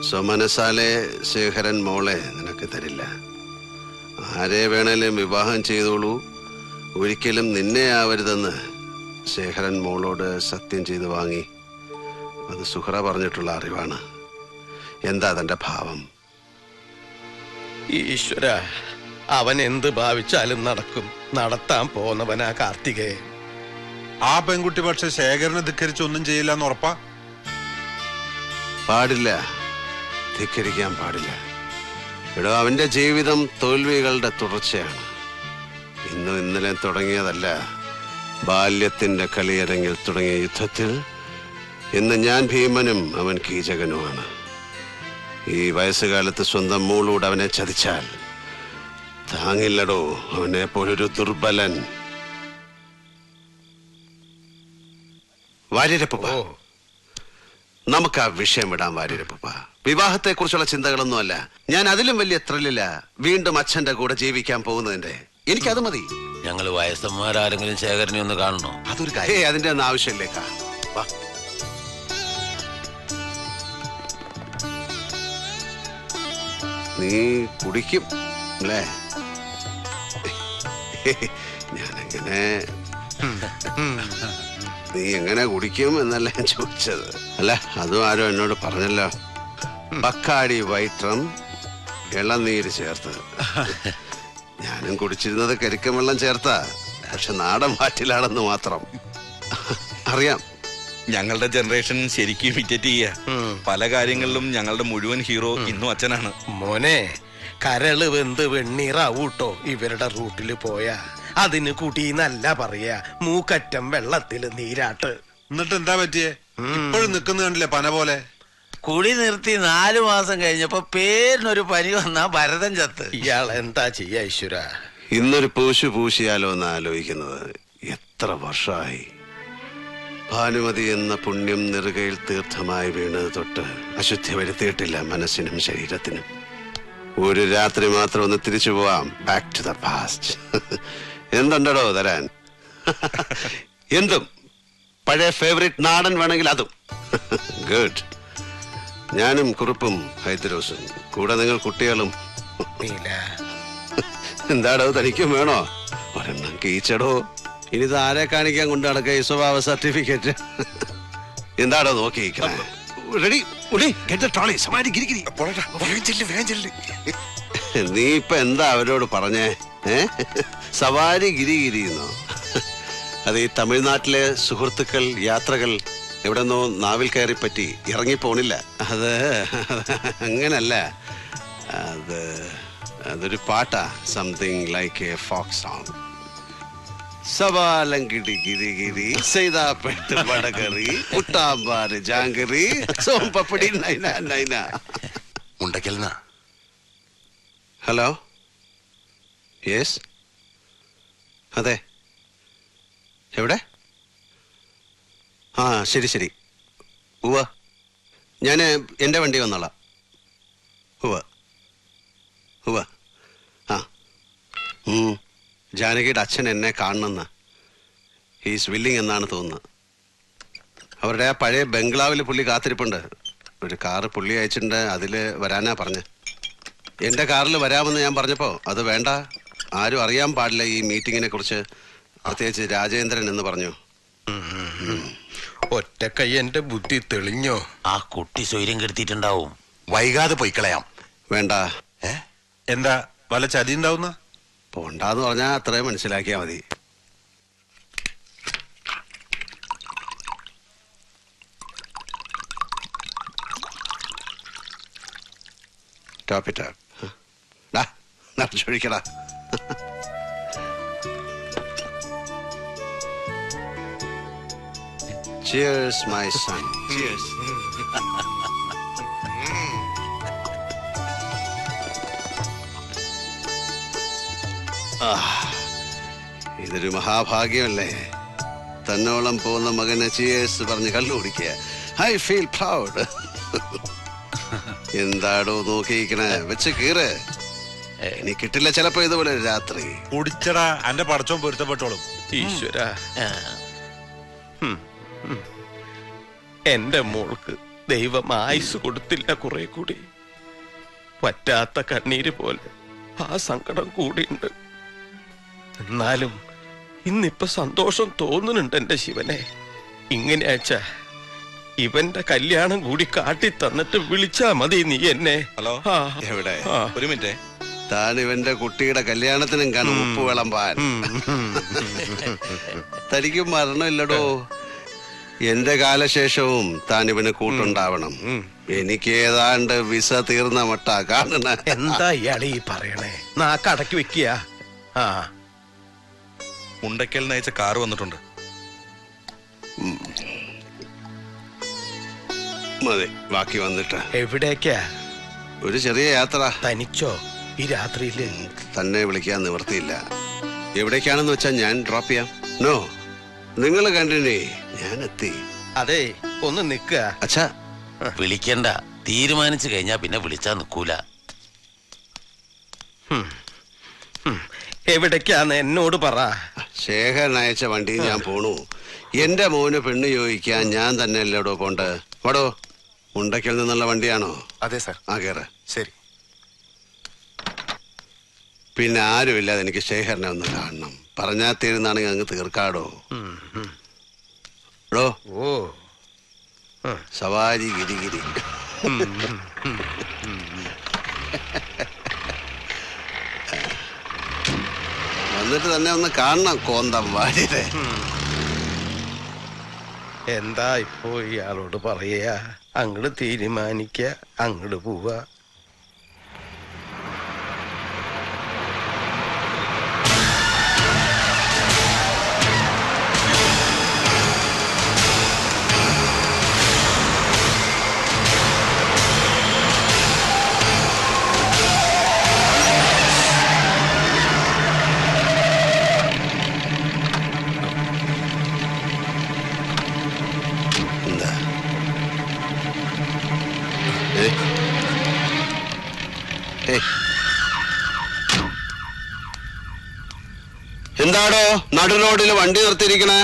സ്വമനസാലെ ശേഖരൻ മോളെ നിനക്ക് തരില്ല. ആരെ വേണേലും വിവാഹം ചെയ്തോളൂ, ഒരിക്കലും നിന്നെ ആവരുതെന്ന് ശേഖരൻ മോളോട് സത്യം ചെയ്ത് വാങ്ങി. അത് സുഹറ പറഞ്ഞിട്ടുള്ള അറിവാണ്. എന്താ തന്റെ ഭാവം? ഈശ്വര, അവൻ എന്ത് ഭാവിച്ചാലും നടക്കും. നടത്താൻ പോന്നവനാ കാർത്തികേയൻ. ആ പെൺകുട്ടി പക്ഷെ ശേഖരനെ ധിക്കരിച്ച് ഒന്നും ചെയ്യില്ല എന്ന് ഉറപ്പാ? പാടില്ല, ധിക്കരിക്കാൻ പാടില്ല. ഇവിടെ അവന്റെ ജീവിതം തോൽവികളുടെ തുടർച്ചയാണ്. ഇന്നും ഇന്നലെ തുടങ്ങിയതല്ല. ബാല്യത്തിന്റെ കളിയരങ്ങിൽ തുടങ്ങിയ യുദ്ധത്തിൽ ഇന്ന് ഞാൻ ഭീമനും അവൻ കീചകനുമാണ്. ഈ വയസ്സുകാലത്ത് സ്വന്തം മോളോട് അവനെ ചതിച്ചാൽ താങ്ങില്ലടോ അവനെ പോലൊരു ദുർബലൻ. വാര്യരപ്പ, നമുക്ക് ആ വിഷയം വിടാൻ. വാര്യരപ്പ, വിവാഹത്തെ കുറിച്ചുള്ള ചിന്തകളൊന്നുമല്ല. ഞാൻ അതിലും വലിയ ത്രില്ലില്ല വീണ്ടും അച്ഛന്റെ കൂടെ ജീവിക്കാൻ പോകുന്നതിന്റെ. എനിക്കത് മതി. ഞങ്ങൾ വയസ്സന്മാരാരെങ്കിലും ശേഖരനെ ഒന്ന് കാണണോ? അതൊരു കാര്യം. അതിന്റെ ഒന്നും ആവശ്യമില്ലേക്കാ. വാ. നീ കുടിക്കും അല്ലേ? ഞാനെങ്ങനെ നീ എങ്ങനെ കുടിക്കും എന്നല്ല ഞാൻ ചോദിച്ചത്. അല്ല, അതും ആരോ എന്നോട് പറഞ്ഞല്ലോ. ബക്കാടി വൈറ്റം ഇളനീര് ചേർത്ത്. ഞാനും കുടിച്ചിരുന്നത് കരിക്കും വെള്ളം ചേർത്താ, പക്ഷെ നാടൻ വാറ്റിലാണെന്ന് മാത്രം. അറിയാം, ഞങ്ങളുടെ ജനറേഷൻ ശരിക്കും ഇമിറ്റേറ്റ് ചെയ്യാ. പല കാര്യങ്ങളിലും ഞങ്ങളുടെ മുഴുവൻ ഹീറോ ഇന്നും അച്ഛനാണ്. മോനെ, കരള് വെന്ത് വെണ്ണീറാവൂട്ടോ ഇവരുടെ റൂട്ടില് പോയാ. അതിന് കുടീന്നല്ല പറയാ, മൂക്കറ്റം വെള്ളത്തില് നീരാട്ട്. എന്നിട്ട് എന്താ പറ്റിയേ? ഇപ്പോഴും നിൽക്കുന്ന കണ്ടില്ലേ പന പോലെ. കുടി നിർത്തി 4 മാസം കഴിഞ്ഞപ്പോ പേരിനൊരു പനി വന്നാ ഭരതൻ ചത്ത്. ഇയാൾ എന്താ ചെയ്യാ ഈശ്വര? ഇന്നൊരു പൂശു പൂശിയാലോ എന്ന് ആലോചിക്കുന്നത്. എത്ര വർഷമായി. ഭാനുമതി എന്ന പുണ്യം നെറുകയിൽ തീർത്ഥമായി വീണത് തൊട്ട് അശുദ്ധി വരുത്തിയിട്ടില്ല മനസ്സിനും ശരീരത്തിനും. ഒരു രാത്രി മാത്രം ഒന്ന് തിരിച്ചു പോവാം. Back to the past. എന്തുണ്ടോ തരാൻ? എന്തും. പഴയ ഫേവറേറ്റ് നാടൻ വേണമെങ്കിൽ അതും. ഗുഡ്. ഞാനും കുറുപ്പും ഹൈദ്രോസും കൂടെ നിങ്ങൾ കുട്ടികളും. എന്താടോ തനിക്കും വേണോ? ഒരെണ്ണം കീച്ചടോ. ഇനി ആരെ കാണിക്കാൻ കൊണ്ട് നടക്കുക ഈ സ്വഭാവ സർട്ടിഫിക്കറ്റ്? എന്താടോ നോക്കിയിരിക്കണേ? റെഡി? നീ ഇപ്പൊ എന്താ അവരോട് പറഞ്ഞേ? സവാരി ഗിരിഗിരിന്നോ? അത് ഈ തമിഴ്നാട്ടിലെ സുഹൃത്തുക്കൾ യാത്രകൾ എവിടെന്നോ നാവിൽ കയറി പറ്റി ഇറങ്ങിപ്പോണില്ല. അത് അങ്ങനല്ല. അതൊരു പാട്ടാ. Something like a folk song. സവാലങ്കിടി ഗിരിഗിരി സൈതാപ്പെട്ട് വടകറി മുട്ടാമ്പാറ് ജാങ്കറി സോമ്പപ്പടി നൈന നൈന. ഹലോ, യെസ്, അതെ. എവിടെ? ആ, ശരി ശരി. ഉവ്വ, ഞാൻ എൻ്റെ വണ്ടി വന്നോളാം. ഉവ്വ ഉവ്വ. ആ, ജാനകിയുടെ അച്ഛൻ എന്നെ കാണണമെന്ന് ഹീസ് വില്ലിങ് എന്നാണ് തോന്നുന്നത്. അവരുടെ ആ പഴയ ബംഗ്ലാവിൽ പുള്ളി കാത്തിരിപ്പുണ്ട്. ഒരു കാറ് പുള്ളി അയച്ചിട്ടുണ്ട്, അതിൽ വരാനാ പറഞ്ഞ്. എൻ്റെ കാറിൽ വരാമെന്ന് ഞാൻ പറഞ്ഞപ്പോൾ അത് വേണ്ട, ആരും അറിയാൻ പാടില്ല ഈ മീറ്റിങ്ങിനെ കുറിച്ച്, പ്രത്യേകിച്ച് രാജേന്ദ്രൻ എന്ന് പറഞ്ഞു. ഒറ്റക്കൈ എന്റെ ബുദ്ധി തെളിഞ്ഞോ? ആ കുട്ടി സ്വൈര്യം കെടുത്തിട്ടുണ്ടാവും. വൈകാതെ പോയിക്കളയാം. വേണ്ട. എന്താ വല്ല ചതി ഉണ്ടാവുന്ന? പോണ്ടാന്ന് പറഞ്ഞാൽ അത്രയും മനസ്സിലാക്കിയാ മതി. ടോപ്പിട്ടാ നടച്ചൊഴിക്കടാ. Cheers, my son. Cheers. ഇതൊരു മഹാഭാഗ്യമല്ലേ? തന്നോളം പോകുന്ന മകനെ ചിയേഴ്സ് പറഞ്ഞ് കള്ളു കുടിക്കുക. I feel proud. എന്താടോ നോക്കിയിരിക്കണേ? വെച്ച് കീറ്. ഇനി കിട്ടില്ല ചിലപ്പോ ഇതുപോലെ രാത്രി. കുടിച്ചടാ, എന്റെ പടച്ചോൻ പൊരുത്തപ്പെട്ടോളും. ഈശ്വര, എന്റെ മോൾക്ക് ദൈവം ആയുസ് കൊടുത്തില്ല കുറെ കൂടി. പറ്റാത്ത കണ്ണീര് പോലെ ആ സങ്കടം കൂടിയുണ്ട്. എന്നാലും ഇന്നിപ്പൊ സന്തോഷം തോന്നുന്നുണ്ട് എന്റെ ശിവനെ. ഇങ്ങനെ അയച്ച ഇവന്റെ കല്യാണം കൂടി കാട്ടി തന്നിട്ട് വിളിച്ചാ മതി നീ എന്നെ. ഹലോ, എവിടെ? ഒരു മിനിറ്റ്. താൻ ഇവന്റെ കുട്ടിയുടെ കല്യാണത്തിനും കാണും ഉപ്പ് വിളമ്പാൻ. തനിക്ക് മരണമില്ലടോ. എന്റെ കാലശേഷവും താൻ ഇവന് കൂട്ടുണ്ടാവണം. എനിക്ക് ഏതാണ്ട് വിസ തീർന്ന മട്ട കാണണ. എന്താ ഇയാളെ ഈ പറയണേ? നാക്കടക്കി വെക്കുക. മുണ്ടക്കൽ നയിച്ച കാറ് വന്നിട്ടുണ്ട്. മതി, ബാക്കി വന്നിട്ട്. എവിടേക്കാ? ഒരു ചെറിയ യാത്ര. തനിച്ചോ ഈ രാത്രിയില്? തന്നെ വിളിക്കാൻ നിവർത്തിയില്ല. എവിടേക്കാണെന്ന് വെച്ചാ ഞാൻ ഡ്രോപ്പ് ചെയ്യാം. നോ, നിങ്ങൾ കണ്ടിനെ, ഞാൻ എത്തി. അതെ, ഒന്ന് നിക്ക. അച്ഛാ, വിളിക്കണ്ട. തീരുമാനിച്ചു കഴിഞ്ഞാ പിന്നെ വിളിച്ചാ നിക്കൂല. എവിടേക്കാന്ന് എന്നോട് പറ. ശേഖരൻ അയച്ച വണ്ടി ഞാൻ പോണു. എന്റെ മോന് പെണ്ണ് ചോദിക്കാൻ ഞാൻ തന്നെ അല്ലേടോ പോണ്ട്. വടോ, മുണ്ടക്കൽ നിന്നുള്ള വണ്ടിയാണോ? അതെ സാർ. ആ, കേറ്. ശരി. പിന്നെ ആരുമില്ലാതെ എനിക്ക് ശേഖരനെ ഒന്ന് കാണണം. പറഞ്ഞാ തീരുന്നാണെങ്കിൽ അങ്ങ് തീർക്കാടോ. ോ ഓ, സവാരി ഗിരിഗിരി. വന്നിട്ട് തന്നെ ഒന്ന് കാണണം കോന്തം വാര്യരെ. എന്താ ഇപ്പോ ഇയാളോട് പറയാ? അങ്ങട് തീരുമാനിക്ക, അങ്ങട് പോവാ. എന്താടോ നടു റോഡിൽ വണ്ടി നിർത്തിയിരിക്കണേ?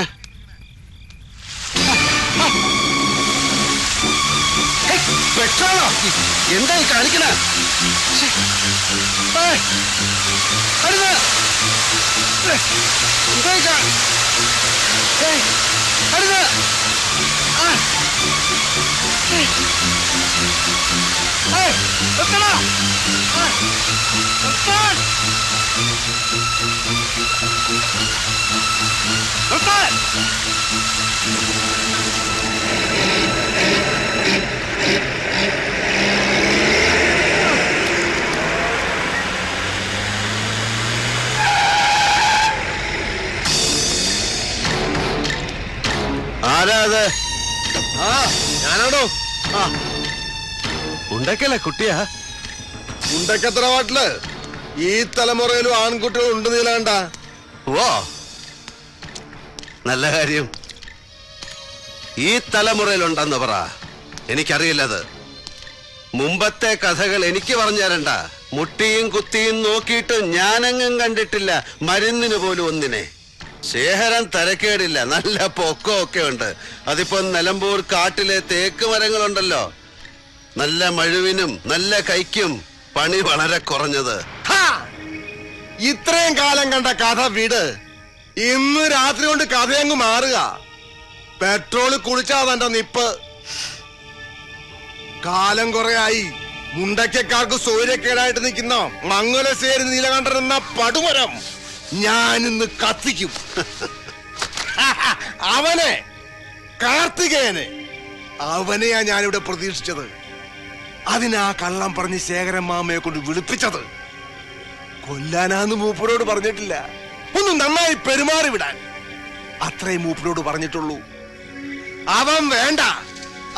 പെട്രോളോ? എന്തായി കാണിക്കണേ? ആരാ അത്? ഞാനാണോ? ഉണ്ടക്കല്ലേ കുട്ടിയാ? ഉണ്ടക്കത്ര വാട്ടില് ഈ തലമുറയിലും ആൺകുട്ടികൾ ഉണ്ട്. നീലാണ്ട. ഓ, നല്ല കാര്യം. ഈ തലമുറയിലുണ്ടെന്ന് പറ. എനിക്കറിയില്ലത്. മുമ്പത്തെ കഥകൾ എനിക്ക് പറഞ്ഞു തരണ്ട. മുട്ടിയും കുത്തിയും നോക്കിയിട്ട് ഞാനെങ്ങും കണ്ടിട്ടില്ല മരുന്നിന് പോലും ഒന്നിനെ. ശേഖരൻ തരക്കേടില്ല, നല്ല പൊക്കമൊക്കെ ഉണ്ട്. അതിപ്പോ നിലമ്പൂർ കാട്ടിലെ തേക്ക് മരങ്ങളുണ്ടല്ലോ, നല്ല മഴുവിനും നല്ല കൈക്കും പണി വളരെ കുറഞ്ഞത്. ഇത്രയും കാലം കണ്ട കഥ വീട് ഇന്ന് രാത്രി കൊണ്ട് കഥയങ്ങ് മാറുക. പെട്രോള് കുളിച്ചാ തന്റെ നിപ്പ്. കാലം കുറയായി മുണ്ടക്കാർക്ക് സൗര്യക്കേടായിട്ട് നിൽക്കുന്ന മംഗലശ്ശേരി നീലകണ്ഠൻ എന്ന പടുമരം ഞാനിന്ന് കത്തിക്കും. അവനെ, കാർത്തികേയനെ, അവനെയാ ഞാനിവിടെ പ്രതീക്ഷിച്ചത്. അതിനാ കള്ളം പറഞ്ഞ് ശേഖരൻ മാമയെ കൊണ്ട് വിളിപ്പിച്ചത്. കൊല്ലാനാന്ന് മൂപ്പരോട് പറഞ്ഞിട്ടില്ല, ഒന്ന് നന്നായി പെരുമാറി വിടാൻ അത്രയും മൂപ്പരോട് പറഞ്ഞിട്ടുള്ളൂ. അവൻ വേണ്ട,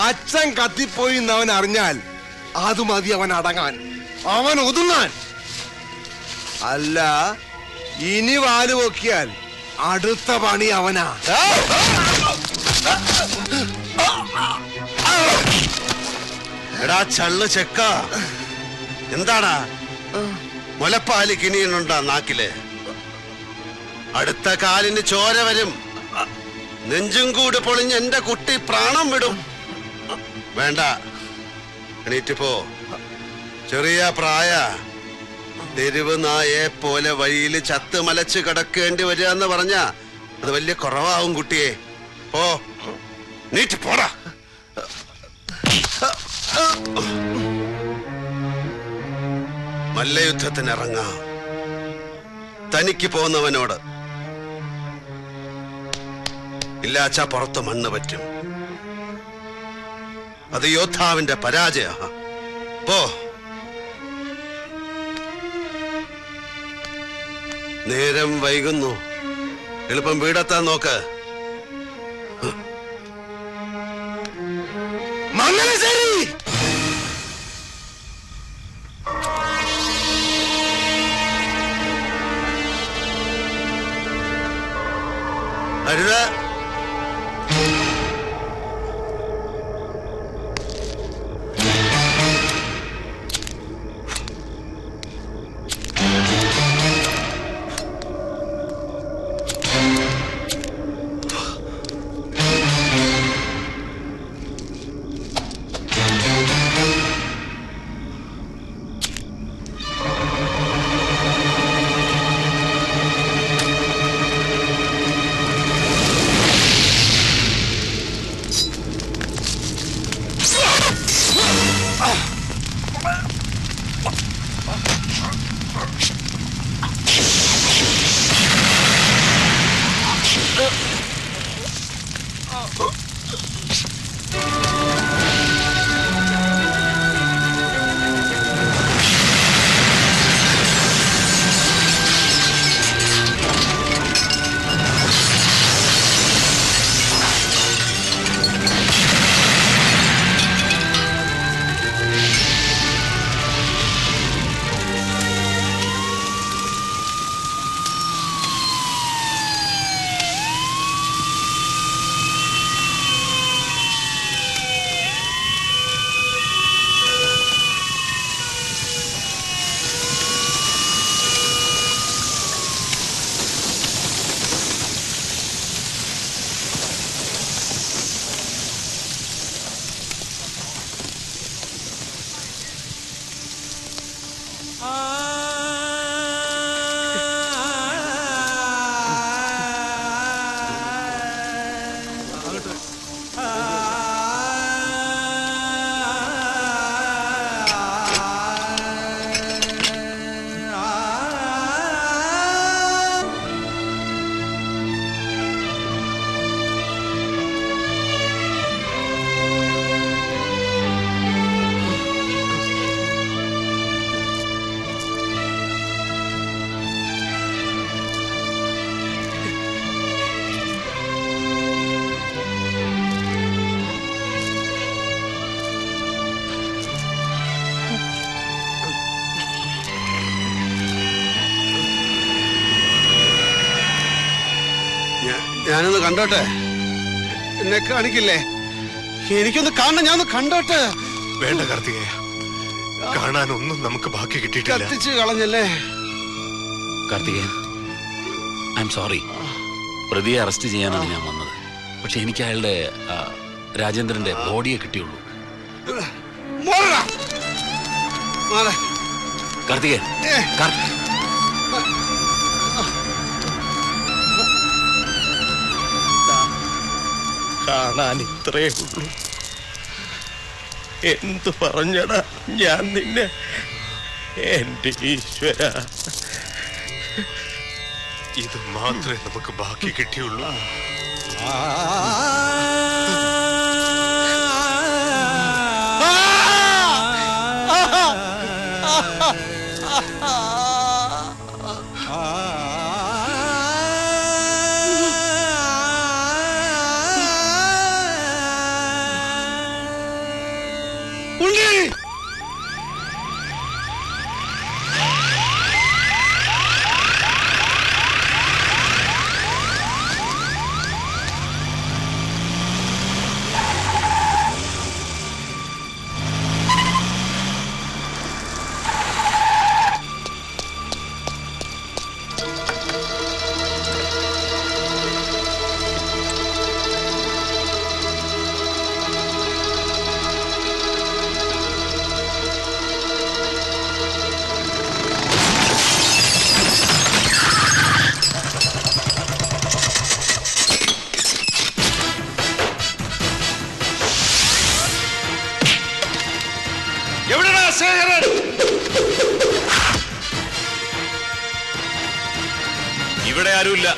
അച്ഛൻ കത്തിപ്പോയി എന്നവൻ അറിഞ്ഞാൽ അത് മതി അവൻ അടങ്ങാൻ, അവൻ ഒതുങ്ങാൻ. അല്ല, ഇനി വാല് പൊക്കിയാൽ അടുത്ത പണി അവനാ. എടാ ചള്ളു ചെക്ക, എന്താടാ മുലപ്പാല് കിണിയുണ്ടാ നാക്കില്? അടുത്ത കാലിന് ചോര വരും. നെഞ്ചും കൂട് പൊളിഞ്ഞ് എന്റെ കുട്ടി പ്രാണം വിടും. വേണ്ട, എണീറ്റ് പോ. ചെറിയ പ്രായ തെരുവ് നായെ പോലെ വഴിയിൽ ചത്ത് മലച്ച് കിടക്കേണ്ടി വരിക എന്ന് പറഞ്ഞ അത് വലിയ കുറവാവും കുട്ടിയെ. പോ, നീറ്റ് പോടാ. മല്ലയുദ്ധത്തിന് ഇറങ്ങാം. തനിക്ക് പോന്നവനോട് ഇല്ലാച്ച പുറത്ത് മണ്ണ് പറ്റും. അത് യോദ്ധാവിന്റെ പരാജയ. പോ. നേരം വൈകുന്നു. എളുപ്പം വീടെത്താൻ നോക്ക്. മംഗലശ്ശേരി അരുത്. ഞാനൊന്ന് കണ്ടോട്ടെ. എന്നെ കാണിക്കില്ലേ? എനിക്കൊന്ന് കാണണം. ഞാനൊന്ന് കണ്ടോട്ടെ. വേണ്ട കാർത്തികേയ, കാണാനൊന്നും നമുക്ക് ബാക്കി കിട്ടിയിട്ടില്ല. കത്തിച്ച് കളഞ്ഞല്ലേ? Karthikeyan, I'm sorry. പ്രതിയെ അറസ്റ്റ് ചെയ്യാനാണ് ഞാൻ വന്നത്. പക്ഷെ എനിക്ക് അയാളുടെ രാജേന്ദ്രന്റെ ബോഡിയെ കിട്ടിയുള്ളൂ. കാർത്തികേയൻ, കാണാൻ ഇത്രേ ഉള്ളൂ. എന്തു പറഞ്ഞടാ ഞാൻ നിന്നെ? എന്റെ ഈശ്വര, ഇത് മാത്രമേ നമുക്ക് ബാക്കി കിട്ടിയുള്ളൂ. ശേഖരൻ! ഇവിടെ ആരുമില്ല.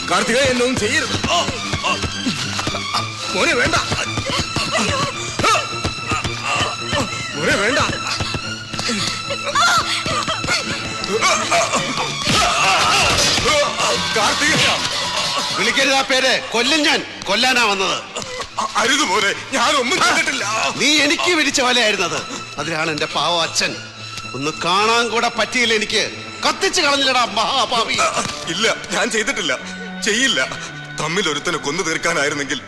കാർത്തിക എന്നൊന്നും ചെയ്യരുത്. മോനെ വേണ്ട, മോനെ വേണ്ട. കാർത്തിക വിളിക്കരുത് ആ പേര്. കൊല്ലും ഞാൻ. കൊല്ലാനാ വന്നത്. അരുത് മോനെ, ഞാനൊന്നും ചെയ്തിട്ടില്ല. നീ എനിക്ക് വിരിച്ച വലയായിരുന്നത്. അതിലാണ് എന്റെ പാവ അച്ഛൻ. ഒന്ന് കാണാൻ കൂടെ പറ്റിയില്ല എനിക്ക്. കത്തിച്ച് കളഞ്ഞില്ലടാ മഹാപാപി. ഇല്ല, ഞാൻ ചെയ്തിട്ടില്ല, ചെയ്യില്ല. തമ്മിൽ ഒരുത്തനെ കൊന്നു തീർക്കാനായിരുന്നെങ്കിൽ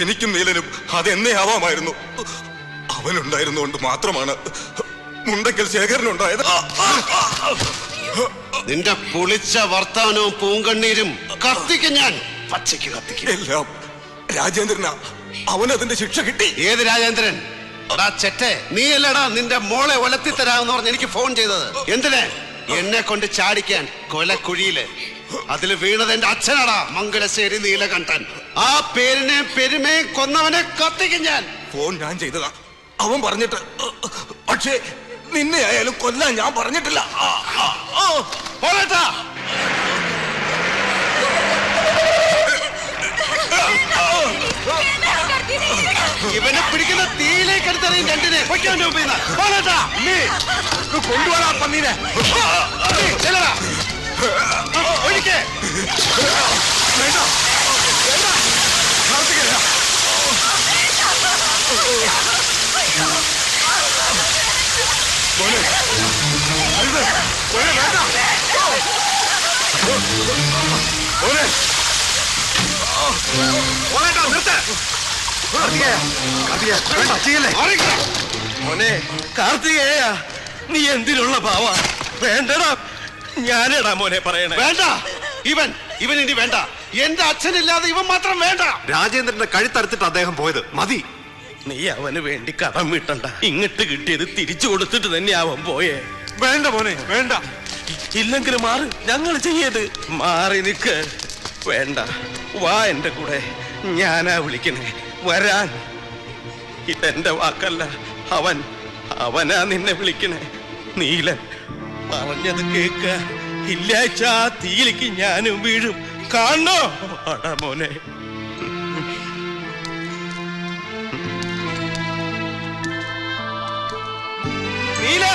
എനിക്കും നീലനും അതെന്നേ ആവാമായിരുന്നു. അവനുണ്ടായിരുന്നുകൊണ്ട് മാത്രമാണ് മുണ്ടക്കൽ ശേഖരനുണ്ടായത്. നിന്റെ പുളിച്ച വർത്താനവും പൂങ്കണ്ണീരും കത്തിക്കും ഞാൻ. പച്ചയ്ക്ക് കത്തിക്കും. എല്ലാം രാജേന്ദ്രനാ. അവനതിന്റെ ശിക്ഷ കിട്ടി. ഏത് രാജേന്ദ്രൻ? എടാ ചെറ്റെ, നീയല്ലടാ നിന്റെ മോളെ ഒലത്തി തരാമെന്ന് പറഞ്ഞ് എനിക്ക് ഫോൺ ചെയ്തത്. എന്തിന്? എന്നെ കൊണ്ട് ചാടിക്കാൻ കൊലക്കുഴിയില്. അതിൽ വീണത് എന്റെ അച്ഛനാടാ, മംഗലശ്ശേരി നീലകണ്ഠൻ. ആ പേരിനെയും പെരുമയും കൊന്നവനെ കത്തിക്കും ഞാൻ. ഫോൺ ഞാൻ ചെയ്തതാ, അവൻ പറഞ്ഞിട്ട്. പക്ഷേ നിന്നെ ആയാലും കൊല്ലാൻ ഞാൻ പറഞ്ഞിട്ടില്ല. പോരാട്ടാ. ഇവനെ പിടിക്കുന്ന തീയിലേക്ക് എടുത്തറിയും രണ്ടിനെ. കൊണ്ടുപോടാ പന്നീനെ. ഒഴിക്കേ. വേണ്ട, വേണ്ട. കാർത്തികേയ. മോനെ, അരുത്. മോനെ വേണ്ട. മോനെ. പോരാട്ടാ, നിർത്ത്. മോനെ കാർത്തികേയ, നീ എന്തിനുള്ള ഭാവ? വേണ്ടടാ, ഞാനടാ മോനെ പറയണേ. വേണ്ട. ഇവൻ ഇനി വേണ്ട. എന്റെ അച്ഛനില്ലാതെ ഇവൻ മാത്രം വേണ്ട. രാജേന്ദ്രന്റെ കഴുത്തറുത്തിട്ട് അദ്ദേഹം പോയത് മതി. നീ അവന് വേണ്ടി കടം വീട്ടണ്ട. ഇങ്ങോട്ട് കിട്ടിയത് തിരിച്ചു കൊടുത്തിട്ട് തന്നെ അവൻ പോയേ. വേണ്ട മോനെ, വേണ്ട. ഇല്ലെങ്കിൽ മാറി, ഞങ്ങൾ ചെയ്യത്. മാറി നിക്ക്. വേണ്ട, വാ എന്റെ കൂടെ. ഞാനാ വിളിക്കണേ, വരാൻ. ഇതെന്റെ വാക്കല്ല, അവനാ നിന്നെ വിളിക്കണേ. നീലൻ പറഞ്ഞത് കേക്ക. ഇല്ലാച്ച തീയിലേക്ക് ഞാനും വീഴും. കാണോ അടാ മോനെ. നീല,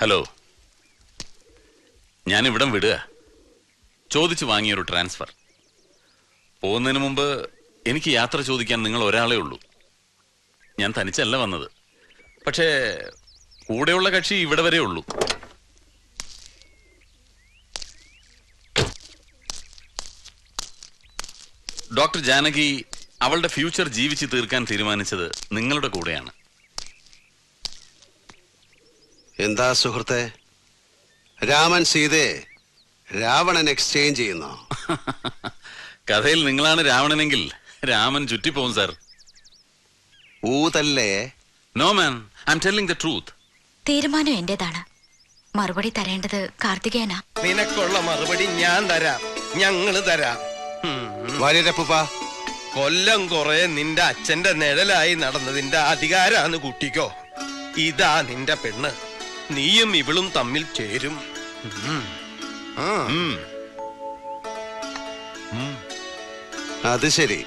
ഹലോ, ഞാൻ ഇവിടം വിടുക. ചോദിച്ചു വാങ്ങിയൊരു ട്രാൻസ്ഫർ. പോകുന്നതിന് മുമ്പ് എനിക്ക് യാത്ര ചോദിക്കാൻ നിങ്ങൾ ഒരാളേ ഉള്ളൂ. ഞാൻ തനിച്ചല്ല വന്നത്, പക്ഷേ കൂടെയുള്ള കക്ഷി ഇവിടെ വരെ ഉള്ളൂ. ഡോക്ടർ ജാനകി അവളുടെ ഫ്യൂച്ചർ ജീവിച്ച് തീർക്കാൻ തീരുമാനിച്ചത് നിങ്ങളുടെ കൂടെയാണ്. എന്താ സുഹൃത്തെ, രാമൻ സീതയെ രാവണൻ എക്സ്ചേഞ്ച് ചെയ്യുന്നോ? കഥയിൽ നിങ്ങളാണ് രാവണനെങ്കിൽ രാമൻ ചുറ്റിപ്പോവും സാർ. ഊതല്ലേ? No man, I'm telling the truth. തീരുമാനം എന്റേതാണ്. മറുപടി തരേണ്ടത് കാർത്തികേയനാ. നിനക്കുള്ള മറുപടി ഞാൻ തരാം, ഞങ്ങള് തരാം. വാര്യരപ്പൂപ്പ, കൊല്ലം കുറെ നിന്റെ അച്ഛന്റെ നിഴലായി നടന്നതിന്റെ അധികാരാന്ന് കുട്ടിക്കോ. ഇതാ നിന്റെ പെണ്ണ്, നീയും ഇവളും തമ്മിൽ ചേരും. അത് ശരി,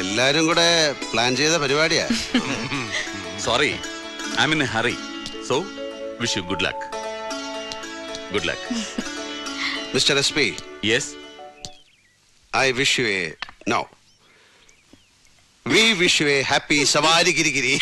എല്ലാരും കൂടെ പ്ലാൻ ചെയ്ത പരിപാടിയാ. Sorry, I M in A hurry. So wish you good luck. Good luck. Mister SP, yes. I wish you a no. We wish you a happy Savari Giri Giri.